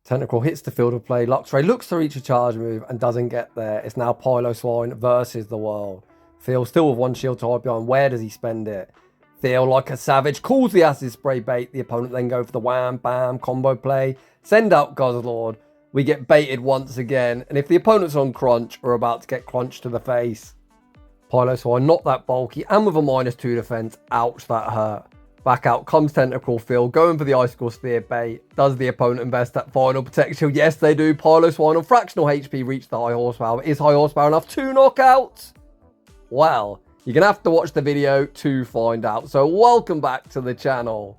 Tentacruel hits the field of play. Luxray looks to reach a charge move and doesn't get there. It's now Piloswine versus the world. Phil still with one shield type behind. Where does he spend it? Phil, like a savage, calls the acid spray bait. The opponent then go for the wham, bam, combo play. Send out Guzzlord. We get baited once again. And if the opponent's on crunch, we're about to get crunched to the face. Piloswine not that bulky and with a -2 defense. Ouch, that hurt. Back out comes Tentacruel Phil, going for the icicle sphere bait. Does the opponent invest that final protection? Yes, they do. Piloswine on fractional HP reach the high horsepower. Is high horsepower enough? 2 knockouts? Well, you're going to have to watch the video to find out. So welcome back to the channel.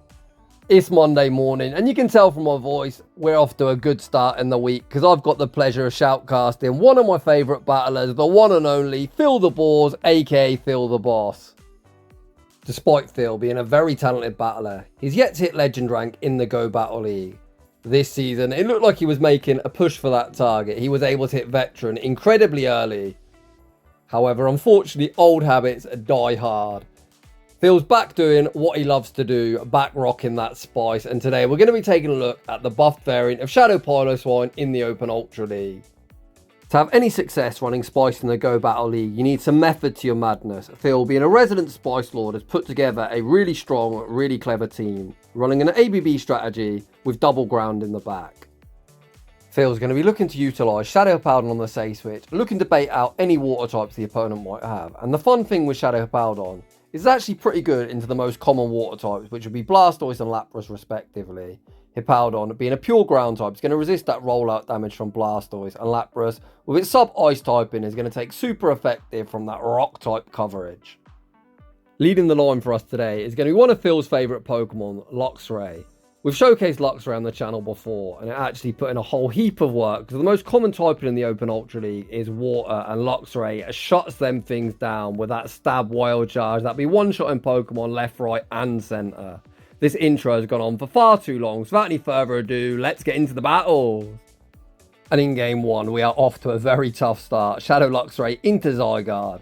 It's Monday morning, and you can tell from my voice, we're off to a good start in the week because I've got the pleasure of shoutcasting one of my favourite battlers, the one and only Phil the Boars, aka Phil the Boss. Despite Phil being a very talented battler, he's yet to hit Legend rank in the Go Battle League. This season, it looked like he was making a push for that target. He was able to hit Veteran incredibly early. However, unfortunately, old habits die hard. Phil's back doing what he loves to do, back rocking that spice, and today we're going to be taking a look at the buffed variant of Shadow Piloswine in the Open Ultra League. To have any success running Spice in the Go Battle League, you need some method to your madness. Phil, being a resident Spice Lord, has put together a really strong, really clever team, running an ABB strategy with double ground in the back. Phil's going to be looking to utilise Shadow Hippowdon on the Say switch, looking to bait out any water types the opponent might have. And the fun thing with Shadow Hippowdon is it's actually pretty good into the most common water types, which would be Blastoise and Lapras respectively. Hippowdon, being a pure ground type, is going to resist that rollout damage from Blastoise, and Lapras, with its sub-ice typing, is going to take super effective from that rock type coverage. Leading the line for us today is going to be one of Phil's favourite Pokemon, Luxray. We've showcased Luxray on the channel before, and it actually put in a whole heap of work, because the most common typing in the Open Ultra League is water, and Luxray shuts them things down with that stab wild charge. That'd be one-shotting Pokemon left, right, and centre. This intro has gone on for far too long, so without any further ado, let's get into the battles. And in game 1, we are off to a very tough start. Shadow Luxray into Zyguard.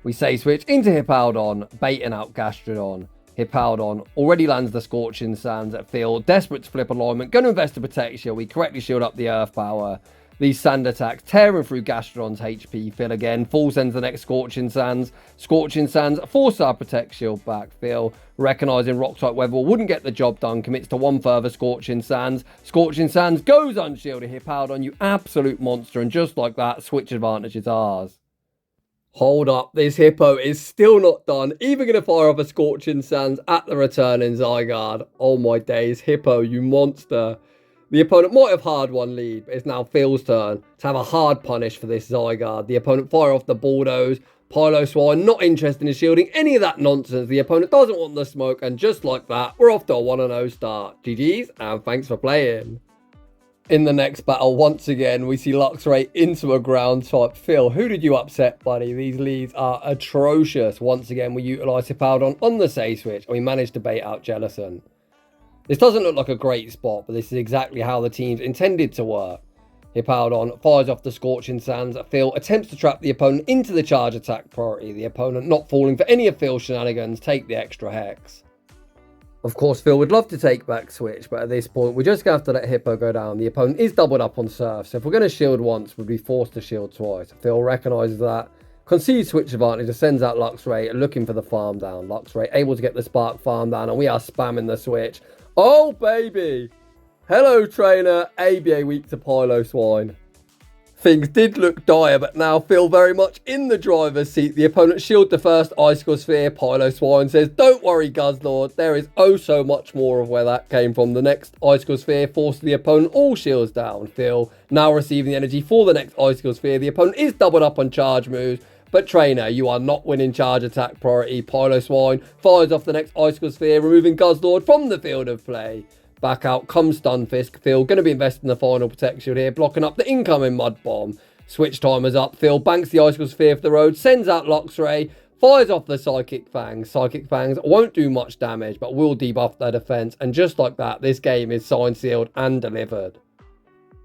We say switch into Hippowdon, baiting out Gastrodon. Hippowdon already lands the Scorching Sands at Phil, desperate to flip alignment, going to invest to protect you. We correctly shield up the Earth Power. These sand attacks tearing through Gastrodon's HP. Phil again, full sends the next Scorching Sands. Scorching Sands, 4-star protect shield back. Phil, recognising rock type weather wouldn't get the job done, commits to one further Scorching Sands. Scorching Sands goes unshielded. Hippowdon, you absolute monster, and just like that, switch advantage is ours. Hold up, this Hippo is still not done. Even going to fire off a Scorching Sands at the returning Zyguard. Oh my days, Hippo, you monster. The opponent might have hard one lead, but it's now Phil's turn to have a hard punish for this Zyguard. The opponent fire off the Bulldoze. Piloswine not interested in shielding any of that nonsense. The opponent doesn't want the smoke, and just like that, we're off to a 1-0 start. GG's, and thanks for playing. In the next battle, once again, we see Luxray into a ground type. Phil, who did you upset, buddy? These leads are atrocious. Once again, we utilise Hippowdon on the Say switch, and we managed to bait out Jellicent. This doesn't look like a great spot, but this is exactly how the team's intended to work. Hippowdon fires off the Scorching Sands. Phil attempts to trap the opponent into the charge attack priority. The opponent not falling for any of Phil's shenanigans, take the extra hex. Of course, Phil would love to take back switch, but at this point, we're just going to have to let Hippo go down. The opponent is doubled up on Surf, so if we're going to shield once, we'd be forced to shield twice. Phil recognises that, concedes switch advantage, and sends out Luxray looking for the farm down. Luxray able to get the Spark farm down, and we are spamming the switch. Oh, baby. Hello, trainer. ABA weak to Piloswine. Things did look dire, but now Phil very much in the driver's seat. The opponent shield the first icicle sphere. Piloswine says, don't worry, Guzzlord. There is oh so much more of where that came from. The next icicle sphere forces the opponent all shields down. Phil now receiving the energy for the next icicle sphere. The opponent is doubled up on charge moves. But trainer, you are not winning charge attack priority. Piloswine fires off the next icicle sphere, removing Guzzlord from the field of play. Back out comes Stunfisk. Phil going to be investing in the final protect shield here, blocking up the incoming Mud Bomb. Switch timer's up. Phil banks the icicle sphere for the road, sends out Luxray, fires off the Psychic Fangs. Psychic Fangs won't do much damage, but will debuff their defense. And just like that, this game is signed, sealed, and delivered.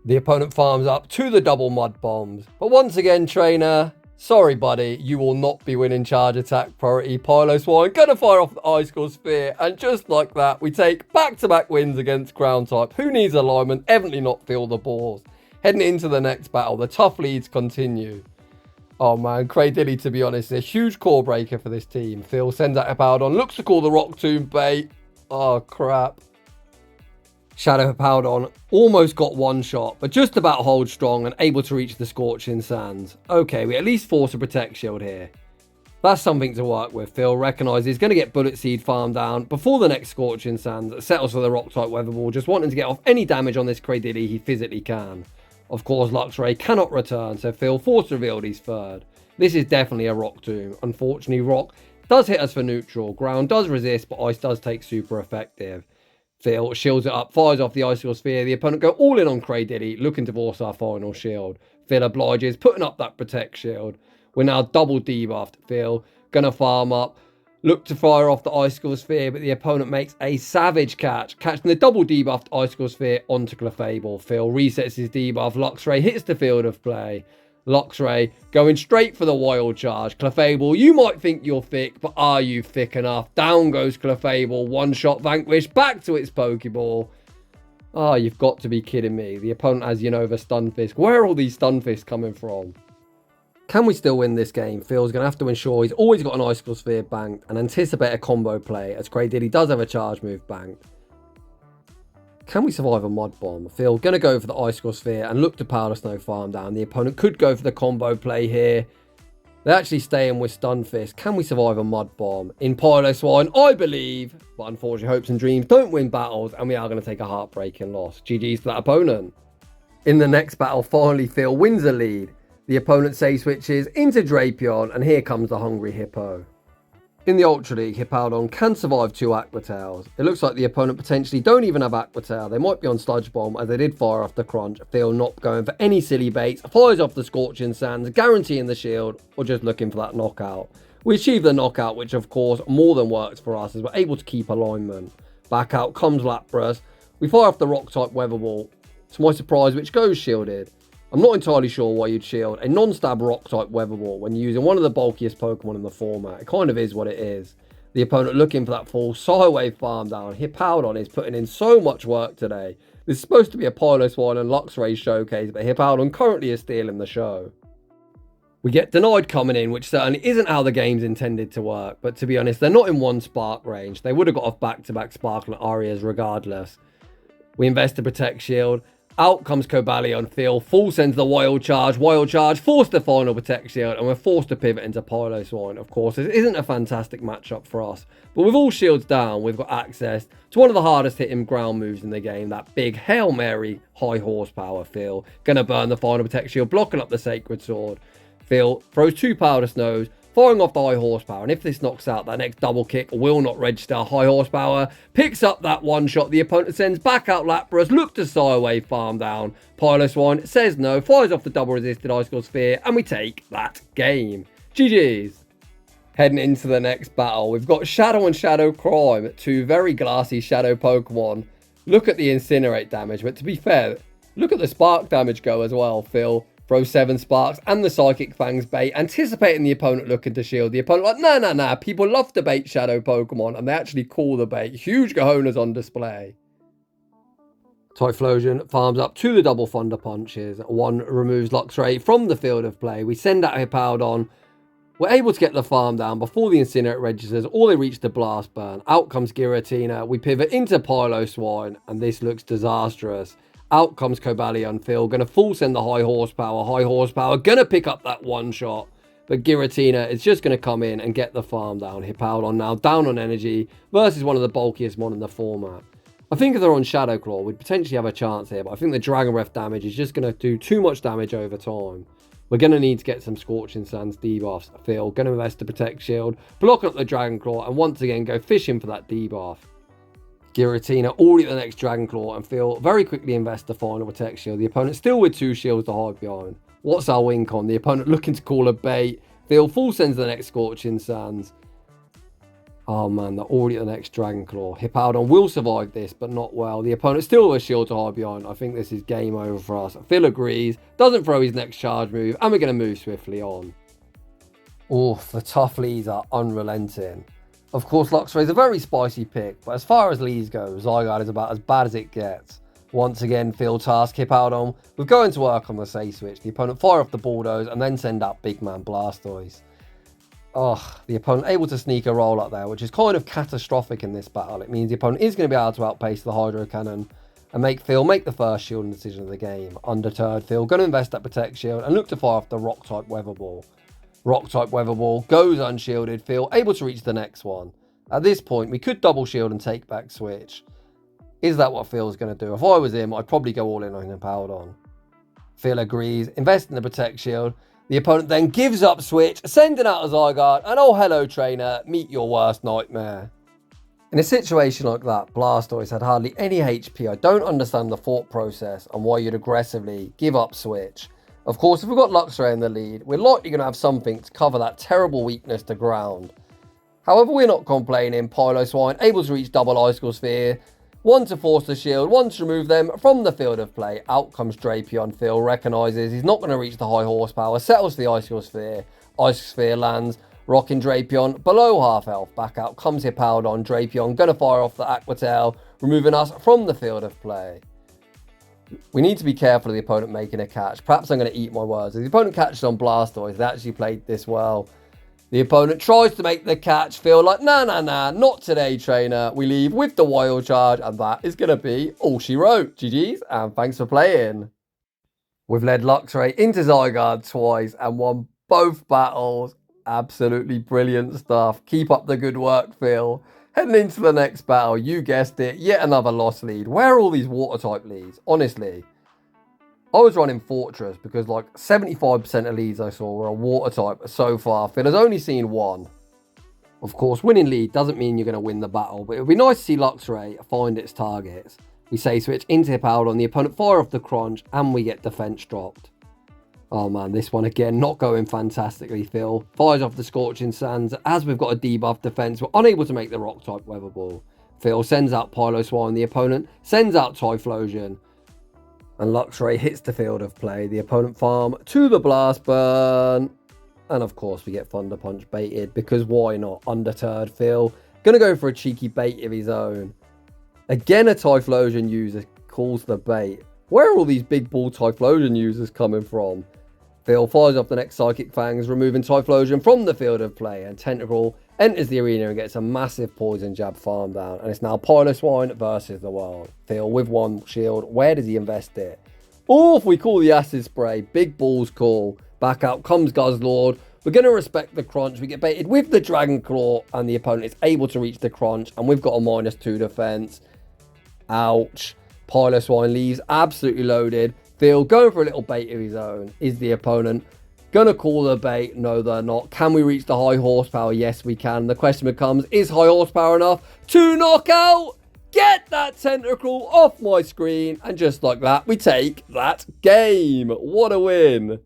The opponent farms up to the double Mud Bombs. But once again, trainer, Sorry, buddy, you will not be winning charge attack priority. Piloswine gonna fire off the icicle sphere, and just like that, we take back-to-back wins against ground type. Who needs alignment? Evidently not Feel the Balls. Heading into the next battle, the tough leads continue. Oh man, Cradilly, to be honest, is a huge core breaker for this team. Phil sends out Hippowdon, looks to call the Rock Tomb bait. Oh crap. Shadow Hippowdon almost got one shot, but just about hold strong and able to reach the Scorching Sands. Okay, we at least force a Protect Shield here. That's something to work with. Phil recognises he's going to get Bullet Seed farmed down before the next Scorching Sands. Settles for the Rock-type Weather Ball, just wanting to get off any damage on this Cradilly he physically can. Of course, Luxray cannot return, so Phil forced to reveal he's third. This is definitely a Rock Tomb. Unfortunately, Rock does hit us for neutral. Ground does resist, but Ice does take super effective. Phil shields it up, fires off the icicle sphere. The opponent go all in on Cradilly, looking to force our final shield. Phil obliges, putting up that Protect Shield. We're now double debuffed. Phil gonna farm up, look to fire off the icicle sphere, but the opponent makes a savage catch, catching the double debuffed icicle sphere onto Clefable. Phil resets his debuff. Luxray hits the field of play. Luxray going straight for the wild charge. Clefable, you might think you're thick, but are you thick enough? Down goes Clefable. One shot vanquish, back to its Pokeball. Oh, you've got to be kidding me. The opponent has Unova Stunfisk. Where are all these Stunfisks coming from? Can we still win this game? Phil's going to have to ensure he's always got an Icicle Sphere banked and anticipate a combo play, as Cradilly does have a charge move banked. Can we survive a Mud Bomb? Phil going to go for the Icicle Sphere and look to Powder Snow farm down. The opponent could go for the combo play here. They're actually staying with Stunfisk. Can we survive a Mud Bomb? In Piloswine, I believe, but unfortunately hopes and dreams don't win battles, and we are going to take a heartbreaking loss. GG's to that opponent. In the next battle, finally Phil wins a lead. The opponent save switches into Drapion, and here comes the Hungry Hippo. In the Ultra League, Hippowdon can survive 2 Aqua Tails. It looks like the opponent potentially don't even have Aqua Tail. They might be on Sludge Bomb, as they did fire off the Crunch. Phil not going for any silly baits, fires off the Scorching Sands, guaranteeing the shield, or just looking for that knockout. We achieve the knockout, which of course more than works for us, as we're able to keep alignment. Back out comes Lapras. We fire off the Rock-type Weather Ball, to my surprise, which goes shielded. I'm not entirely sure why you'd shield a non-stab Rock-type Weather Ball when using one of the bulkiest Pokemon in the format. It kind of is what it is. The opponent looking for that full Psywave farm down. Hippowdon is putting in so much work today. This is supposed to be a Piloswine and Luxray showcase, but Hippowdon currently is stealing the show. We get denied coming in, which certainly isn't how the game's intended to work. But to be honest, they're not in one Spark range. They would have got off back-to-back Sparkling Arias regardless. We invest to Protect Shield. Out comes Cobalion. Phil full sends the Wild Charge, forced the final Protect Shield, and we're forced to pivot into Piloswine. Of course, this isn't a fantastic matchup for us, but with all shields down, we've got access to one of the hardest hitting ground moves in the game, that big Hail Mary high horsepower. Phil gonna burn the final Protect Shield, blocking up the Sacred Sword. Phil throws 2 Powder Snows, firing off the high horsepower, and if this knocks out, that next double kick will not register. High horsepower picks up that one shot. The opponent sends back out Lapras, look to Psywave farm down. Piloswine says no, fires off the double resisted Icicle Sphere, and we take that game. GG's. Heading into the next battle, we've got Shadow and Shadow Crime, 2 very glassy Shadow Pokemon. Look at the Incinerate damage, but to be fair, look at the Spark damage go as well. Phil throw 7 Sparks and the Psychic Fangs bait, anticipating the opponent looking to shield. The opponent like, nah. People love to bait Shadow Pokemon, and they actually call the bait. Huge cojones on display. Typhlosion farms up to the double Thunder Punches. 1 removes Luxray from the field of play. We send out Hippowdon. We're able to get the farm down before the Incinerate registers, or they reach the Blast Burn. Out comes Giratina. We pivot into Piloswine, and this looks disastrous. Out comes Cobalion. Phil gonna full send the high horsepower, gonna pick up that one shot, but Giratina is just gonna come in and get the farm down. Hippowdon now down on energy versus one of the bulkiest mon in the format. I think if they're on Shadow Claw, we'd potentially have a chance here, but I think the Dragon Breath damage is just gonna do too much damage over time. We're gonna need to get some Scorching Sands debuffs. Phil gonna invest to Protect Shield, blocking up the Dragon Claw, and once again go fishing for that debuff. Giratina already at the next Dragon Claw, and Phil very quickly invest the final Protect Shield. The opponent still with 2 shields to hide behind. What's our win con? The opponent looking to call a bait. Phil full sends the next Scorching Sands. Oh man, they're already at the next Dragon Claw. Hippowdon will survive this, but not well. The opponent still with a shield to hide behind. I think this is game over for us. Phil agrees, doesn't throw his next charge move, and we're going to move swiftly on. Oof, the tough leads are unrelenting. Of course, Luxray is a very spicy pick, but as far as leads go, Zyguard is about as bad as it gets. Once again, field task Hippowdon with going to work on the say switch. The opponent fire off the bulldoze and then send out big man Blastoise. Oh, the opponent able to sneak a roll up there, which is kind of catastrophic in this battle. It means the opponent is going to be able to outpace the Hydro Cannon and make Phil make the first shielding decision of the game. Undeterred, Phil going to invest that Protect Shield and look to fire off the Rock-type Weather Ball. Rock-type Weather Ball goes unshielded, Phil able to reach the next one. At this point, we could double shield and take back switch. Is that what Phil's going to do? If I was him, I'd probably go all in on Hippowdon. Phil agrees, invest in the Protect Shield. The opponent then gives up switch, sending out a Zyguard, and oh hello trainer, meet your worst nightmare. In a situation like that, Blastoise had hardly any HP. I don't understand the thought process on why you'd aggressively give up switch. Of course, if we've got Luxray in the lead, we're likely going to have something to cover that terrible weakness to ground. However, we're not complaining. Piloswine able to reach double Icicle Sphere. One to force the shield, one to remove them from the field of play. Out comes Drapion. Phil recognises he's not going to reach the high horsepower. Settles the Icicle Sphere. Icicle Sphere lands. Rocking Drapion below half health. Back out comes Hippowdon. Drapion going to fire off the Aqua Tail, removing us from the field of play. We need to be careful of the opponent making a catch. Perhaps I'm going to eat my words. If the opponent catches on Blastoise, they actually played this well. The opponent tries to make the catch, Phil like, nah, not today, trainer. We leave with the Wild Charge, and that is going to be all she wrote. GG's, and thanks for playing. We've led Luxray into Zyguard twice and won both battles. Absolutely brilliant stuff. Keep up the good work, Phil. Heading into the next battle, you guessed it, yet another lost lead. Where are all these water-type leads? Honestly, I was running Fortress because like 75% of leads I saw were a water type so far. Phil has only seen one. Of course, winning lead doesn't mean you're going to win the battle, but it would be nice to see Luxray find its targets. We say switch into Hippowdon, the opponent fire off the crunch, and we get defense dropped. Oh man, this one again, not going fantastically, Phil. Fires off the Scorching Sands. As we've got a debuff defense, we're unable to make the rock type Weather Ball. Phil sends out Piloswine, the opponent sends out Typhlosion. And Luxray hits the field of play. The opponent farm to the Blast Burn. And of course we get Thunder Punch baited because why not? Undeterred Phil. Gonna go for a cheeky bait of his own. Again a Typhlosion user calls the bait. Where are all these big ball Typhlosion users coming from? Phil fires off the next Psychic Fangs, removing Typhlosion from the field of play. And Tentacruel enters the arena and gets a massive Poison Jab farm down. And it's now Piloswine versus the world. Phil with one shield. Where does he invest it? Oh, if we call the Acid Spray. Big balls call. Back out comes Guzzlord. We're going to respect the crunch. We get baited with the Dragon Claw. And the opponent is able to reach the crunch. And we've got a -2 defense. Ouch. Piloswine leaves absolutely loaded. Phil going for a little bait of his own. Is the opponent gonna call the bait? No, they're not. Can we reach the high horsepower? Yes, we can. The question becomes, is high horsepower enough to knock out? Get that Tentacruel off my screen. And just like that, we take that game. What a win.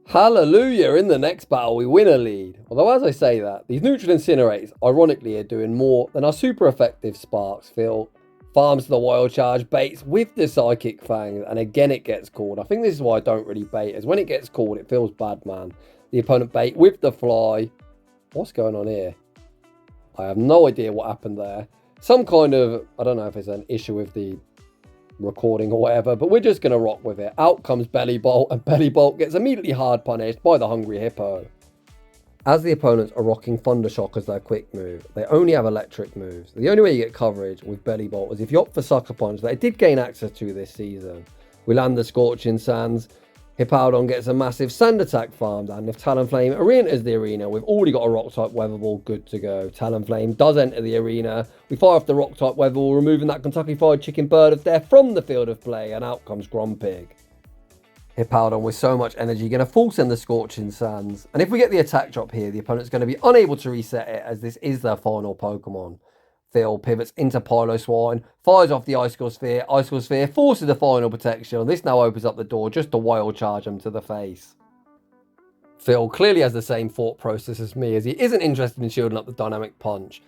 Hallelujah. In the next battle, we win a lead. Although, as I say that, these neutral incinerators, ironically, are doing more than our super effective Sparks. Phil farms the Wild Charge, baits with the Psychic Fangs, and again it gets called. I think this is why I don't really bait, as when it gets called, it feels bad, man. The opponent bait with the Fly. What's going on here? I have no idea what happened there. Some kind of, I don't know if it's an issue with the recording or whatever, but we're just going to rock with it. Out comes Belly Bolt, and Belly Bolt gets immediately hard punished by the Hungry Hippo. As the opponents are rocking Thunder Shock as their quick move, they only have electric moves. The only way you get coverage with Belly Bolt is if you opt for Sucker Punch that it did gain access to this season. We land the Scorching Sands. Hippowdon gets a massive Sand Attack farmed, and if Talonflame re-enters the arena, we've already got a Rock-type Weather Ball good to go. Talonflame does enter the arena. We fire off the Rock-type Weather Ball, removing that Kentucky Fried Chicken bird of death from the field of play, and out comes Grumpig. Hippowdon with so much energy, going to full send the Scorching Sands. And if we get the attack drop here, the opponent's going to be unable to reset it, as this is their final Pokemon. Phil pivots into Piloswine, fires off the Icicle Sphere. Icicle Sphere forces the final protection. This now opens up the door just to Wild Charge him to the face. Phil clearly has the same thought process as me, as he isn't interested in shielding up the Dynamic Punch.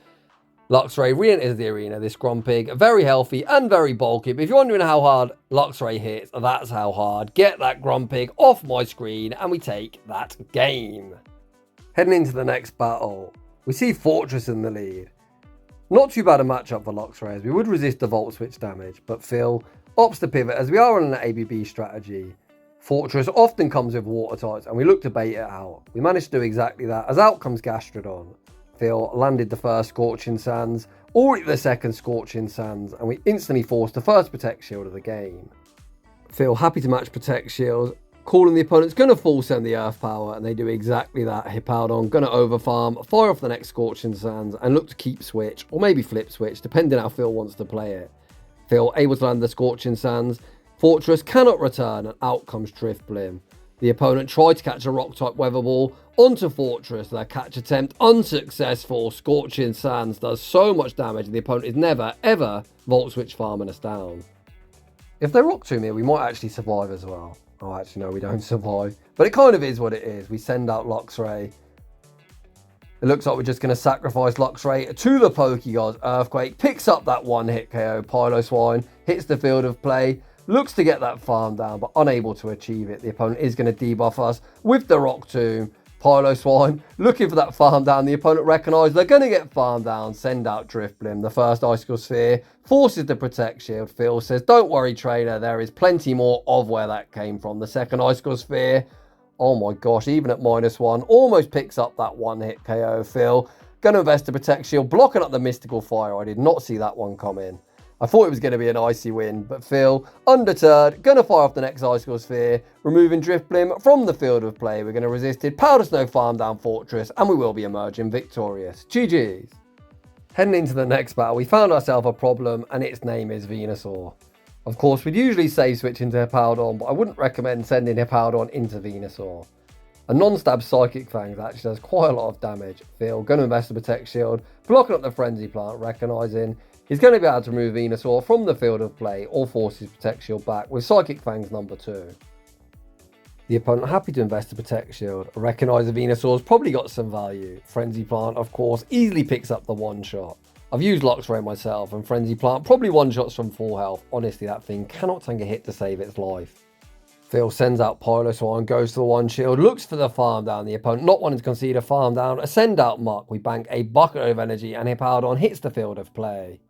Luxray re-enters the arena. This Grumpig, very healthy and very bulky. But if you're wondering how hard Luxray hits, that's how hard. Get that Grumpig off my screen and we take that game. Heading into the next battle, we see Fortress in the lead. Not too bad a matchup for Luxray as we would resist the Volt Switch damage, but Phil opts to pivot as we are on an ABB strategy. Fortress often comes with water types and we look to bait it out. We managed to do exactly that as out comes Gastrodon. Phil landed the first Scorching Sands, already the second Scorching Sands, and we instantly forced the first Protect Shield of the game. Phil happy to match Protect Shields, calling the opponent's going to full send the Earth Power, and they do exactly that. Hippowdon going to overfarm, fire off the next Scorching Sands, and look to keep switch, or maybe flip switch, depending how Phil wants to play it. Phil able to land the Scorching Sands. Fortress cannot return, and out comes Drifblim. The opponent tried to catch a Rock-type Weather Ball onto Fortress. Their catch attempt unsuccessful. Scorching Sands does so much damage, and the opponent is never, ever Volt Switch farming us down. If they Rock Tomb here, we might actually survive as well. Oh, actually, no, we don't survive. But it kind of is what it is. We send out Luxray. It looks like we're just going to sacrifice Luxray to the Pokegods. Earthquake picks up that one-hit KO. Piloswine hits the field of play. Looks to get that farm down, but unable to achieve it. The opponent is going to debuff us with the Rock Tomb. Piloswine looking for that farm down. The opponent recognises they're going to get farm down. Send out Drifblim. The first Icicle Sphere forces the Protect Shield. Phil says, don't worry, trainer. There is plenty more of where that came from. The second Icicle Sphere, oh my gosh, even at -1, almost picks up that one-hit KO. Phil going to invest the Protect Shield, blocking up the Mystical Fire. I did not see that one come in. I thought it was going to be an icy win, but Phil, undeterred, going to fire off the next Icicle Sphere, removing Drifblim from the field of play. We're going to resist it, Powder Snow farm down Fortress, and we will be emerging victorious. GG's. Heading into the next battle, we found ourselves a problem, and its name is Venusaur. Of course, we'd usually save switch into Hippowdon, but I wouldn't recommend sending Hippowdon into Venusaur. A non-stab Psychic Fangs actually does quite a lot of damage. Phil, going to invest the Protect Shield, blocking up the Frenzy Plant, recognising he's going to be able to remove Venusaur from the field of play or force his Protect Shield back with Psychic Fangs number 2. The opponent happy to invest the Protect Shield, recognise the Venusaur's probably got some value. Frenzy Plant, of course, easily picks up the one-shot. I've used Luxray myself, and Frenzy Plant probably one-shots from full health. Honestly, that thing cannot take a hit to save its life. Phil sends out Piloswine, goes to the one shield, looks for the farm down. The opponent not wanting to concede a farm down, a send out Muck. We bank a bucket of energy, and Hippowdon hits the field of play.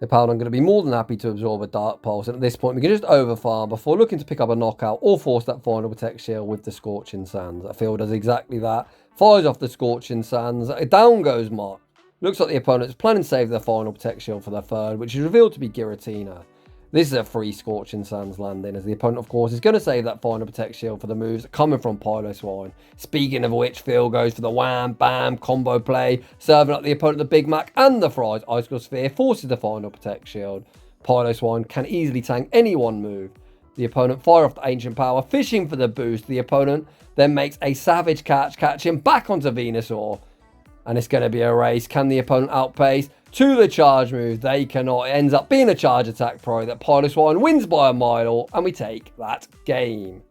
Hippowdon going to be more than happy to absorb a Dark Pulse, and at this point we can just overfarm before looking to pick up a knockout or force that final Protect Shield with the Scorching Sands. Phil does exactly that, fires off the Scorching Sands, down goes Muck. Looks like the opponent's planning to save their final Protect Shield for their third, which is revealed to be Giratina. This is a free Scorching Sands landing, as the opponent, of course, is going to save that final Protect Shield for the moves coming from Piloswine. Speaking of which, Phil goes for the wham, bam, combo play, serving up the opponent the Big Mac and the fries. Icicle Sphere forces the final Protect Shield. Piloswine can easily tank any one move. The opponent fire off the Ancient Power, fishing for the boost. The opponent then makes a savage catch, catching back onto Venusaur. And it's going to be a race. Can the opponent outpace? To the charge move, they cannot. It ends up being a charge attack pro that Piloswine wins by a mile, and we take that game.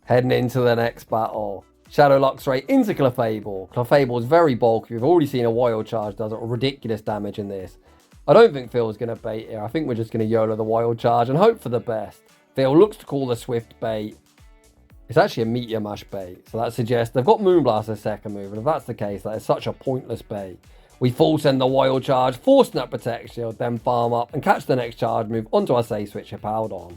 Heading into the next battle. Shadow Luxray into Clefable. Clefable is very bulky. We've already seen a wild charge does ridiculous damage in this. I don't think Phil's going to bait here. I think we're just going to YOLO the wild charge and hope for the best. Phil looks to call the Swift bait. It's actually a Meteor Mash bait, so that suggests they've got Moonblast as second move, and if that's the case, that is such a pointless bait. We full send the wild charge, forcing that Protect Shield, then farm up and catch the next charge move onto our save switch Hippowdon.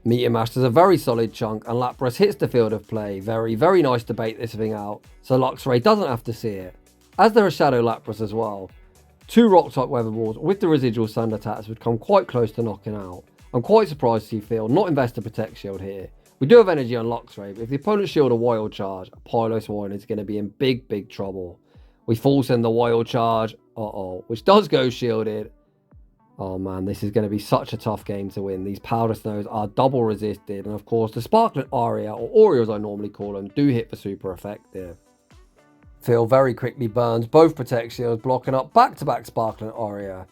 Meteor Mash does a very solid chunk, and Lapras hits the field of play. Very, very nice to bait this thing out, so Luxray doesn't have to see it. As there are Shadow Lapras as well. 2 Rock-type Weather Balls with the residual Sand attacks would come quite close to knocking out. I'm quite surprised to see Phil not invest a Protect Shield here. We do have energy on Luxray, but if the opponent shield a wild charge, Piloswine is going to be in big, big trouble. We full send the wild charge, which does go shielded. Oh man, this is going to be such a tough game to win. These Powder Snows are double resisted, and of course the Sparkling Aria, or Oreo as I normally call them, do hit for super effective. Phil very quickly burns both Protect Shields, blocking up back-to-back Sparkling Aria.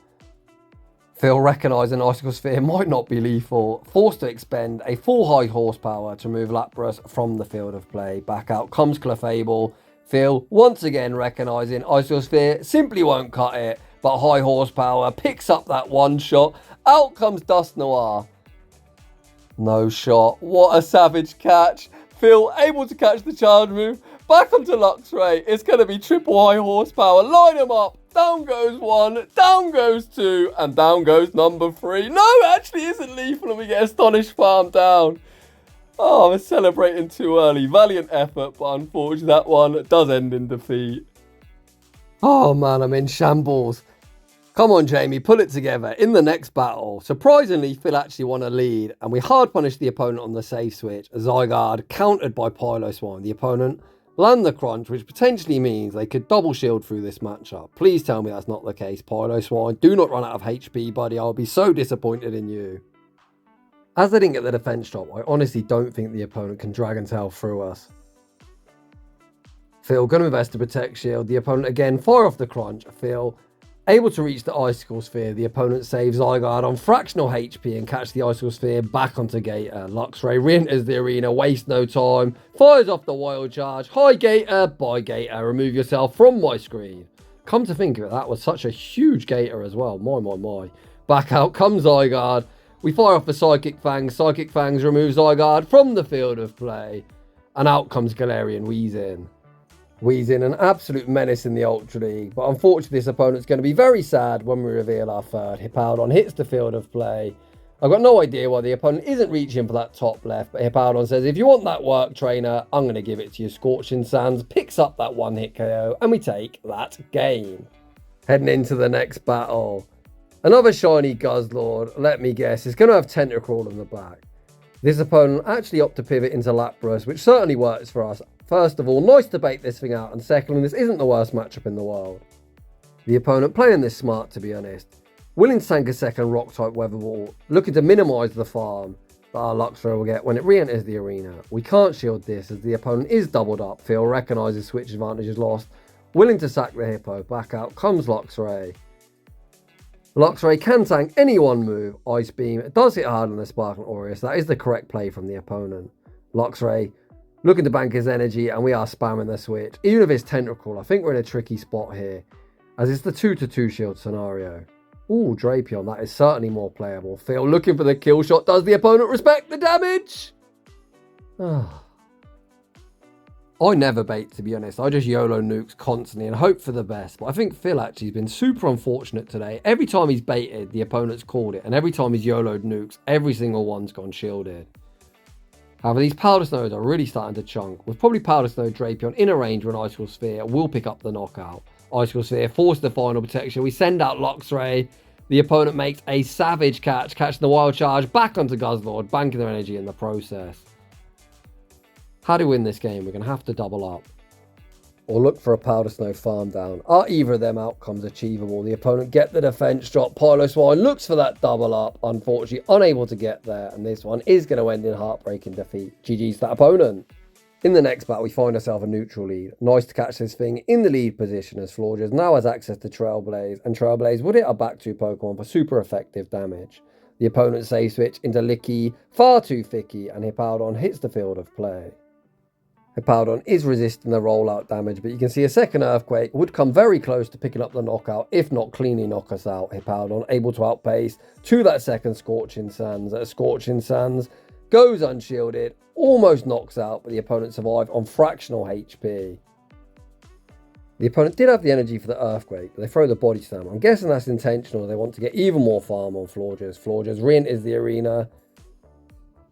Phil, recognising Icicle Sphere might not be lethal, forced to expend a full high horsepower to move Lapras from the field of play. Back out comes Clefable. Phil, once again recognising Icicle Sphere simply won't cut it, but high horsepower picks up that one shot. Out comes Dust Noir. No shot. What a savage catch. Phil able to catch the charge move, back onto Luxray. It's going to be triple high horsepower. Line them up. Down goes one, down goes two, and down goes number three. No, it actually isn't lethal, and we get Astonished Farm down. Oh, I was celebrating too early. Valiant effort, but unfortunately that one does end in defeat. Oh man, I'm in shambles. Come on, Jamie, pull it together. In the next battle, surprisingly, Phil actually won a lead, and we hard punished the opponent on the save switch. Zyguard countered by Piloswine. The opponent land the crunch, which potentially means they could double shield through this matchup. Please tell me that's not the case, Piloswine. Do not run out of HP, buddy. I'll be so disappointed in you. As they didn't get the defense drop, I honestly don't think the opponent can Dragon Tail through us. Phil going to invest to protect shield. The opponent again fire off the crunch. Phil able to reach the icicle sphere. The opponent saves Zyguard on fractional HP and catch the icicle sphere back onto Gator. Luxray re-enters the arena, waste no time, fires off the wild charge. Hi Gator, bye Gator, remove yourself from my screen. Come to think of it, that was such a huge Gator as well. My. Back out comes Zyguard. We fire off the Psychic Fangs. Psychic Fangs removes Zyguard from the field of play. And out comes Galarian Weezing. Weezing, an absolute menace in the Ultra League, but unfortunately this opponent's going to be very sad when we reveal our third. Hippowdon hits the field of play. I've got no idea why the opponent isn't reaching for that top left, but Hippowdon says, if you want that work, trainer, I'm going to give it to you. Scorching Sands picks up that one hit KO, and we take that game. Heading into the next battle. Another shiny Guzzlord, let me guess, is going to have Tentacruel in the back. This opponent actually opted to pivot into Lapras, which certainly works for us. First of all, nice to bait this thing out, and secondly, this isn't the worst matchup in the world. The opponent playing this smart, to be honest. Willing to tank a second Rock-type Weather Ball, looking to minimise the farm that our Luxray will get when it re-enters the arena. We can't shield this as the opponent is doubled up. Phil recognises switch advantage is lost. Willing to sack the Hippo, back out comes Luxray. Luxray can tank any one move. Ice Beam, it does hit hard on the Sparkling Aureus. That is the correct play from the opponent. Luxray looking to bank his energy, and we are spamming the switch. Even if it's Tentacruel, I think we're in a tricky spot here, as it's the 2-2 shield scenario. Ooh, Drapion, that is certainly more playable. Phil looking for the kill shot. Does the opponent respect the damage? I never bait, to be honest. I just YOLO nukes constantly and hope for the best. But I think Phil actually has been super unfortunate today. Every time he's baited, the opponent's called it. And every time he's YOLO'd nukes, every single one's gone shielded. However, these Powder Snows are really starting to chunk. With probably Powder Snow Drapion in a range when Icicle Sphere will pick up the knockout. Icicle Sphere force the final protection. We send out Luxray. The opponent makes a savage catch, catching the Wild Charge back onto Guzzlord, banking their energy in the process. How do we win this game? We're going to have to double up. Or look for a Powder Snow farm down. Are either of them outcomes achievable? The opponent get the defense drop. Piloswine looks for that double up. Unfortunately, unable to get there. And this one is going to end in heartbreaking defeat. GG's to that opponent. In the next battle, we find ourselves a neutral lead. Nice to catch this thing in the lead position as Florges now has access to Trailblaze. And Trailblaze would hit our back two Pokemon for super effective damage. The opponent save switch into Licky, far too thicky, and Hippowdon hits the field of play. Hippowdon is resisting the rollout damage, but you can see a second Earthquake would come very close to picking up the knockout, if not cleanly knock us out. Hippowdon able to outpace to that second Scorching Sands. Scorching Sands goes unshielded, almost knocks out, but the opponent survived on fractional HP. The opponent did have the energy for the Earthquake, but they throw the Body Slam. I'm guessing that's intentional. They want to get even more farm on Florges. Florges re-enters the arena.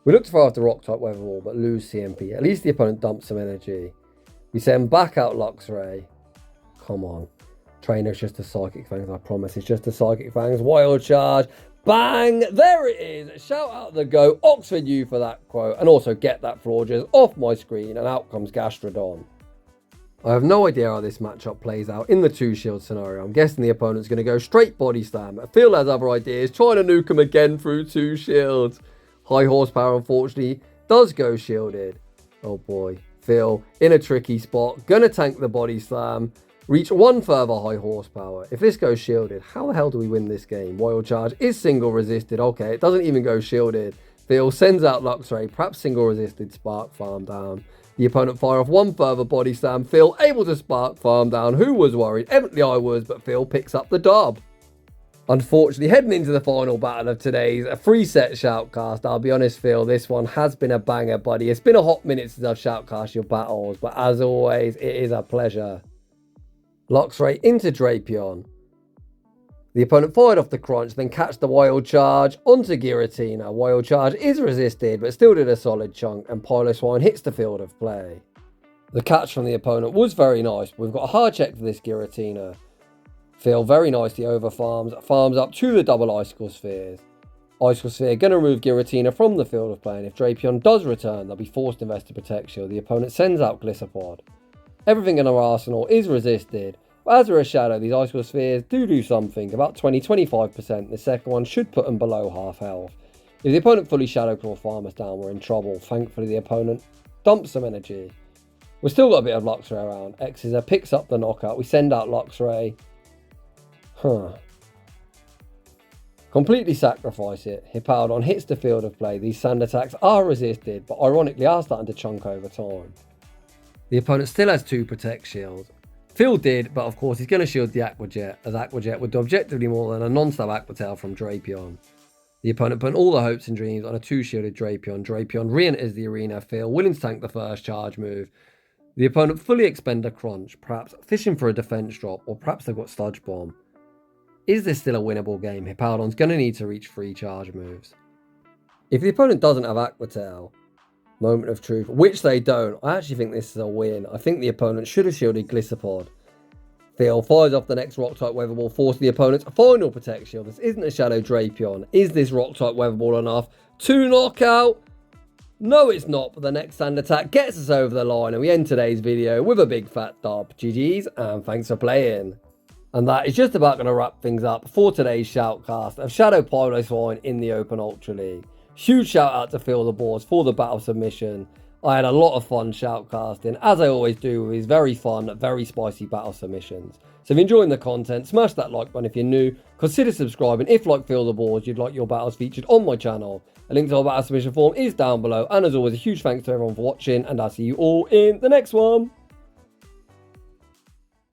We look to throw after Rock-type Weather Ball, but lose CMP. At least the opponent dumps some energy. We send back out Luxray. Come on. Trainer's just a Psychic Fangs, I promise. It's just a Psychic Fangs. Wild Charge. Bang! There it is. Shout out the go. Oxford U for that quote. And also get that Florges off my screen. And out comes Gastrodon. I have no idea how this matchup plays out in the two-shield scenario. I'm guessing the opponent's going to go straight Body Slam. Phil has other ideas. Trying to nuke him again through two shields. High horsepower, unfortunately, does go shielded. Oh boy. Phil in a tricky spot. Gonna tank the Body Slam. Reach one further high horsepower. If this goes shielded, how the hell do we win this game? Wild Charge is single resisted. Okay, it doesn't even go shielded. Phil sends out Luxray. Perhaps single resisted Spark Farm down. The opponent fire off one further Body Slam. Phil able to Spark Farm down. Who was worried? Evidently I was, but Phil picks up the dub. Unfortunately, heading into the final battle of today's a 3-set shoutcast, I'll be honest, Phil, this one has been a banger, buddy. It's been a hot minute since I've shoutcast your battles, but as always, it is a pleasure. Luxray into Drapion. The opponent fired off the crunch, then catch the wild charge onto Giratina. Wild charge is resisted, but still did a solid chunk, and Piloswine hits the field of play. The catch from the opponent was very nice. We've got a hard check for this Giratina. Phil very nicely over farms up to the double icicle spheres. Icicle sphere going to remove Giratina from the field of play, and if Drapion does return, they'll be forced to invest to protect shield. The opponent sends out Gliscopod. Everything in our arsenal is resisted, but as we're a shadow, these icicle spheres do something, about 20-25%. The second one should put them below half health. If the opponent fully shadow claw farm us down, we're in trouble. Thankfully, the opponent dumps some energy. We've still got a bit of Luxray around. Exeter picks up the knockout. We send out Luxray. Completely sacrifice it. Hippowdon hits the field of play. These sand attacks are resisted, but ironically are starting to chunk over time. The opponent still has 2 protect shields. Phil did, but of course he's going to shield the Aqua Jet, as Aqua Jet would do objectively more than a non-stab Aqua Tail from Drapion. The opponent putting all the hopes and dreams on a 2-shielded Drapion. Drapion re-enters the arena. Phil willing to tank the first charge move. The opponent fully expend a crunch, perhaps fishing for a defense drop, or perhaps they've got Sludge Bomb. Is this still a winnable game? Hippowdon's going to need to reach 3 charge moves. If the opponent doesn't have Aqua Tail, moment of truth, which they don't, I actually think this is a win. I think the opponent should have shielded Gliscopod. Phil fires off the next Rock-type Weather Ball, forcing the opponent's final Protect Shield. This isn't a Shadow Drapion. Is this Rock-type Weather Ball enough to knock out? No, it's not, but the next sand attack gets us over the line, and we end today's video with a big fat dub. GG's, and thanks for playing. And that is just about going to wrap things up for today's shoutcast of Shadow Piloswine in the Open Ultra League. Huge shout out to Phil the Boars for the battle submission. I had a lot of fun shoutcasting, as I always do with his very fun, very spicy battle submissions. So if you're enjoying the content, smash that like button if you're new. Consider subscribing if, like Phil the Boars, you'd like your battles featured on my channel. A link to our battle submission form is down below. And as always, a huge thanks to everyone for watching, and I'll see you all in the next one.